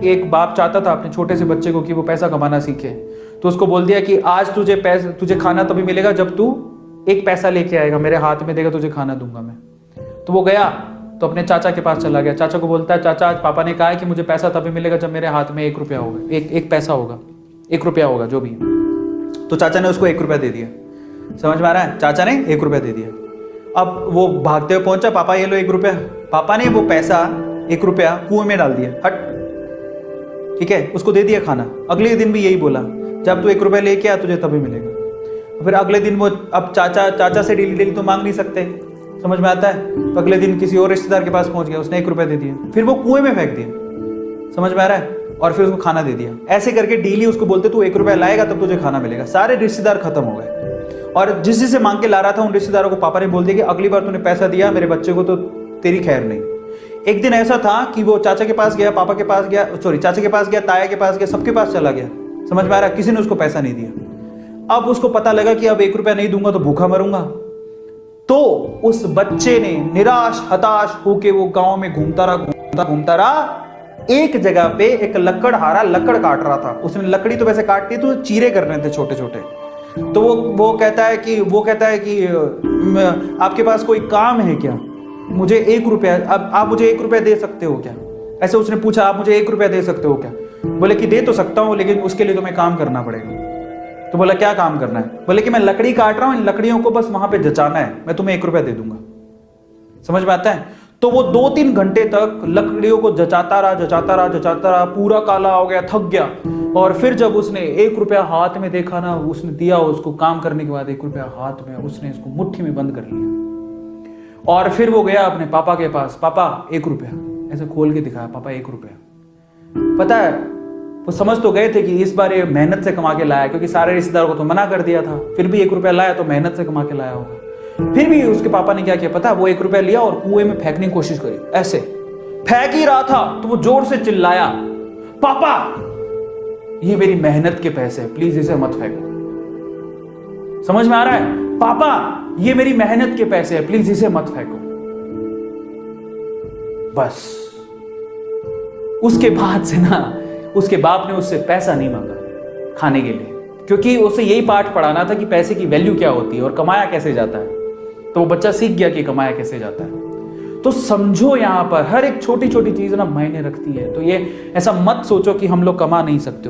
एक बाप चाहता था अपने छोटे से बच्चे को कि वो पैसा कमाना सीखे, तो उसको बोल दिया कि आज तुझे खाना तभी मिलेगा जब तू एक पैसा लेके आएगा, मेरे हाथ में देगा, तुझे खाना दूंगा मैं। तो वो गया तो अपने चाचा के पास चला गया। चाचा को बोलता है, चाचा आज पापा ने कहा है कि मुझे पैसा तभी मिलेगा जब मेरे हाथ में 1 रुपया होगा, एक पैसा होगा, 1 रुपया होगा जो भी। तो चाचा ने उसको 1 रुपया दे दिया। समझ में आ रहा है? चाचा ने 1 रुपया दे दिया। अब वो भागते हुए पहुंचा, पापा ये लो 1 रुपया। पापा ने वो पैसा 1 रुपया कुएं में डाल दिया, हट, ठीक है, उसको दे दिया खाना। अगले दिन भी यही बोला, जब तू 1 रुपया लेके आ तुझे तभी मिलेगा। फिर अगले दिन वो, अब चाचा से डेली डेली तो मांग नहीं सकते, समझ में आता है? तो अगले दिन किसी और रिश्तेदार के पास पहुंच गया, उसने 1 रुपया दे दिया, फिर वो कुएं में फेंक दिया। समझ में आ रहा है? और फिर उसको खाना दे दिया। ऐसे करके डेली उसको बोलते तू 1 रुपया लाएगा तब तुझे खाना मिलेगा। सारे रिश्तेदार खत्म हो गए, और जिस से मांग के ला रहा था उन रिश्तेदारों को पापा ने बोल दिया कि अगली बार तूने पैसा दिया मेरे बच्चे को तो तेरी खैर नहीं। एक दिन ऐसा था कि वो चाचा के पास गया, पापा के पास गया, सॉरी चाचा के पास गया, ताया के पास गया, सबके पास चला गया। समझ में आ रहा है? किसी ने उसको पैसा नहीं दिया। अब उसको पता लगा कि अब 1 रुपया नहीं दूंगा तो भूखा मरूंगा। तो उस बच्चे ने निराश हताश होके वो गांव में घूमता रहा। एक जगह पे एक लकड़हारा लकड़ काट रहा था। उसने लकड़ी तो वैसे काटती तो चीरे करने थे छोटे छोटे। तो वो कहता है कि आपके पास कोई काम है क्या? मुझे 1 रुपया, अब आप मुझे 1 रुपया दे सकते हो क्या? ऐसे उसने पूछा, आप मुझे 1 रुपया दे सकते हो क्या? बोले कि दे तो सकता हूं, लेकिन उसके लिए तुम्हें काम करना पड़ेगा। तो बोला क्या काम करना है? बोले कि मैं लकड़ी काट रहा हूं, इन लकड़ियों को बस वहां पे जचाना है, मैं तुम्हें 1 रुपया दे दूंगा। समझ में आता है? तो वो 2-3 घंटे तक लकड़ियों को जचाता रहा, पूरा काला हो गया, थक गया। और फिर जब उसने 1 रुपया हाथ में देखा ना, उसने दिया उसको काम करने के बाद 1 रुपया हाथ में, उसने इसको मुट्ठी में बंद कर लिया। और फिर वो गया अपने पापा के पास, पापा 1 रुपया, ऐसे खोल के दिखाया, पापा 1 रुपया। पता है वो समझ तो गए थे कि इस बार ये मेहनत से कमा के लाया, क्योंकि सारे रिश्तेदारों को तो मना कर दिया था, फिर भी 1 रुपया लाया तो मेहनत से कमा के लाया होगा। फिर भी उसके पापा ने क्या किया पता? वो 1 रुपया लिया और कुएं में फेंकने की कोशिश करी। ऐसे फेंक ही रहा था तो वो जोर से चिल्लाया, पापा ये मेरी मेहनत के पैसे, प्लीज इसे मत फेंको। समझ में आ रहा है? पापा ये मेरी मेहनत के पैसे है, प्लीज इसे मत फेंको। बस उसके बाद से ना उसके बाप ने उससे पैसा नहीं मांगा खाने के लिए, क्योंकि उसे यही पाठ पढ़ाना था कि पैसे की वैल्यू क्या होती है और कमाया कैसे जाता है। तो वो बच्चा सीख गया कि कमाया कैसे जाता है। तो समझो यहां पर हर एक छोटी छोटी चीज ना मायने रखती है। तो ये ऐसा मत सोचो कि हम लोग कमा नहीं सकते।